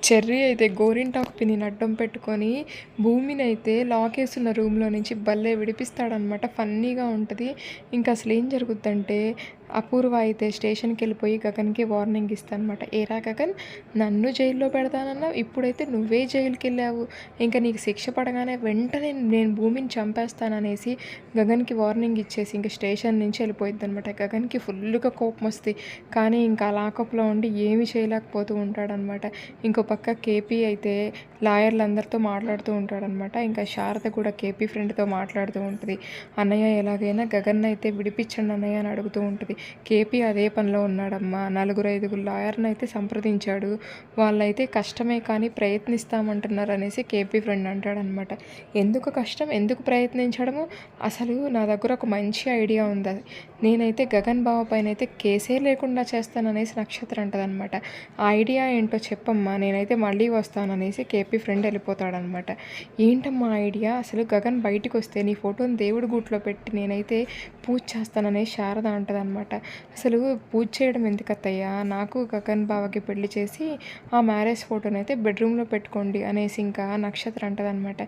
Cherry అయితే గోరింటాకు పిన్నిని అడ్డం పెట్టుకొని భూమిని అయితే లాకేస్తున్న రూమ్లో నుంచి భలే విడిపిస్తాడనమాట. ఫన్నీగా ఉంటుంది. ఇంకా అసలు ఏం జరుగుద్దంటే అపూర్వ అయితే స్టేషన్కి వెళ్ళిపోయి గగన్కి వార్నింగ్ ఇస్తానమాట. ఏరా గగన్, నన్ను జైల్లో పెడతానన్నావు, ఇప్పుడైతే నువ్వే జైలుకి వెళ్ళావు, ఇంకా నీకు శిక్ష పడగానే వెంటనే నేను భూమిని చంపేస్తాననేసి గగన్కి వార్నింగ్ ఇచ్చేసి ఇంకా స్టేషన్ నుంచి వెళ్ళిపోయిద్ది అనమాట. గగన్కి ఫుల్గా కోపం వస్తుంది, కానీ ఇంకా లాకప్లో ఉండి ఏమీ చేయలేకపోతూ ఉంటాడనమాట. ఇంకో పక్క కేపీ అయితే లాయర్లందరితో మాట్లాడుతూ ఉంటాడనమాట. ఇంకా శారద కూడా కేపీ ఫ్రెండ్తో మాట్లాడుతూ ఉంటుంది. అన్నయ్య ఎలాగైనా గగన్ అయితే విడిపించండి అన్నయ్య అని అడుగుతూ ఉంటుంది. కేపీ అదే పనిలో ఉన్నాడమ్మా. 4-5 లాయర్ని అయితే సంప్రదించాడు. వాళ్ళైతే కష్టమే కానీ ప్రయత్నిస్తామంటున్నారు అనేసి కేపీ ఫ్రెండ్ అంటాడనమాట. ఎందుకు కష్టం, ఎందుకు ప్రయత్నించడము, అసలు నా దగ్గర ఒక మంచి ఐడియా ఉంది. నేనైతే గగన్ బావ పైన అయితే కేసే లేకుండా చేస్తాననేసి నక్షత్రం అంటదనమాట. ఆ ఐడియా ఏంటో చెప్పమ్మా, నేనైతే మళ్ళీ వస్తాననేసి కేపీ ఫ్రెండ్ వెళ్ళిపోతాడనమాట. ఏంటమ్మా ఐడియా, అసలు గగన్ బయటికి వస్తే నీ ఫోటోని దేవుడి గూట్లో పెట్టి నేనైతే పూజ చేస్తాననేసి శారద అంటదనమాట. అసలు పూజ చేయడం ఎందుకు అత్తయ్య, నాకు గగన్ బావకి పెళ్లి చేసి ఆ మ్యారేజ్ ఫోటోని అయితే బెడ్రూమ్లో పెట్టుకోండి అనేసి ఇంకా నక్షత్రం అంటదనమాట.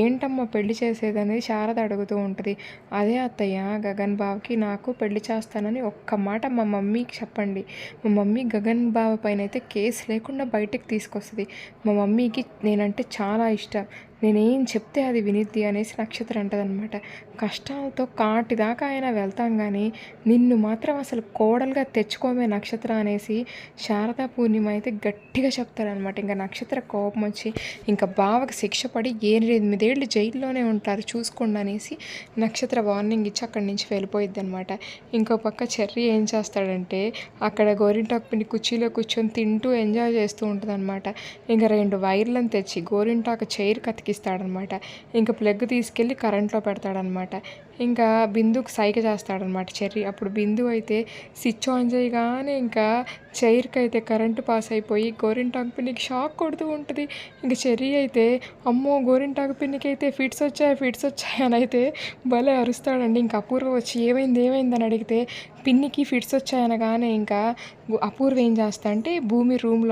ఏంటమ్మా పెళ్లి చేసేది అనేది శారద అడుగుతూ ఉంటుంది. అదే అత్తయ్య, గగన్ బావకి నాకు పెళ్లి చేస్తానని ఒక్క మాట మా మమ్మీకి చెప్పండి. మా మమ్మీ గగన్ బావ పైన అయితే కేసు లేకుండా బయటకు తీసుకొస్తుంది. మా మమ్మీకి నేనంటే చాలా ఇష్టం, నేనేం చెప్తే అది వినిద్ది అనేసి నక్షత్రం అంటదనమాట. కష్టాలతో కాటిదాకా అయినా వెళ్తాం కానీ నిన్ను మాత్రం అసలు కోడలుగా తెచ్చుకోమే నక్షత్ర అనేసి శారదా పూర్ణిమ అయితే గట్టిగా చెప్తారనమాట. ఇంకా నక్షత్ర కోపం వచ్చి ఇంకా బావకి శిక్ష పడి 8 ఏళ్ళు జైల్లోనే ఉంటారు చూసుకోండి అనేసి నక్షత్ర వార్నింగ్ ఇచ్చి అక్కడి నుంచి వెళ్ళిపోయిద్ది అనమాట. ఇంకో పక్క చెర్రీ ఏం చేస్తాడంటే అక్కడ గోరింటాకు పిండి కుర్చీలో కూర్చొని తింటూ ఎంజాయ్ చేస్తూ ఉంటుంది అనమాట. ఇంకా 2 వైర్లను తెచ్చి గోరింటాకు చైర్ కతికిస్తాడనమాట. ఇంకా ప్లగ్ తీసుకెళ్ళి కరెంట్లో పెడతాడనమాట. ఇంకా బిందుకు సైగ చేస్తాడనమాట చెర్రీ. అప్పుడు బిందు అయితే స్విచ్ ఆన్ చేయగానే ఇంకా చైర్కి అయితే కరెంటు పాస్ అయిపోయి గోరింటాకు పిన్నికి షాక్ కొడుతూ ఉంటుంది. ఇంకా చెర్రీ అయితే అమ్మో గోరింటాకు పిన్నికి అయితే ఫిట్స్ వచ్చాయి అని అయితే భలే అరుస్తాడండి. ఇంకా అపూర్వ వచ్చి ఏమైంది అని అడిగితే పిన్నికి ఫిట్స్ వచ్చాయనగానే ఇంకా అపూర్వ ఏం చేస్తా అంటే భూమి రూమ్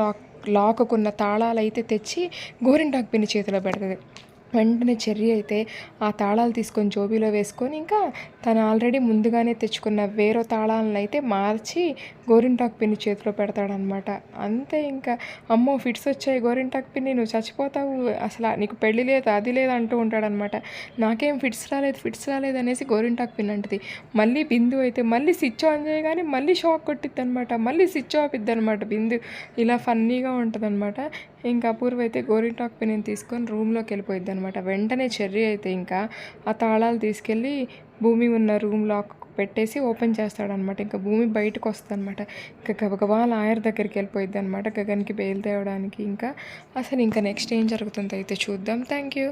లాక్కున్న తాళాలు అయితే తెచ్చి గోరింటాకు పిన్ని చేతిలో పెడుతుంది. వెంటనే చెర్రీ అయితే ఆ తాళాలు తీసుకొని జోబీలో వేసుకొని ఇంకా తను ఆల్రెడీ ముందుగానే తెచ్చుకున్న వేరే తాళాలను అయితే మార్చి గోరింటాకు పిన్ని చేతిలో పెడతాడనమాట. అంతే ఇంకా అమ్మో ఫిట్స్ వచ్చాయి గోరింటాకు పిన్ని, నువ్వు చచ్చిపోతావు, అసలు నీకు పెళ్ళి లేదు అది లేదు అంటూ ఉంటాడనమాట. నాకేం ఫిట్స్ రాలేదు అనేసి గోరింటాకు పిన్ని అంటుంది. మళ్ళీ బిందు అయితే మళ్ళీ స్విచ్ ఆన్ చేయగానే మళ్ళీ షాక్ కొట్టిద్ది అనమాట. మళ్ళీ స్విచ్ ఆఫ్ ఇద్ది అనమాట బిందు. ఇలా ఫన్నీగా ఉంటుంది అనమాట. ఇంకా అపూర్వ అయితే గోరింటాకు పిన్నిని తీసుకొని రూమ్లోకి వెళ్ళిపోయిద్ది అనమాట. వెంటనే చెర్రీ అయితే ఇంకా ఆ తాళాలు తీసుకెళ్ళి భూమి ఉన్న రూమ్ లాక్ పెట్టేసి ఓపెన్ చేస్తాడనమాట. ఇంకా భూమి బయటకు వస్తుంది అనమాట. ఇంకా గబగబా లాయర్ దగ్గరికి వెళ్ళిపోయిద్ది అనమాట గగన్కి బెయిల్ తేవడానికి. ఇంకా అసలు ఇంకా నెక్స్ట్ ఏం జరుగుతుందో అయితే చూద్దాం. Thank you.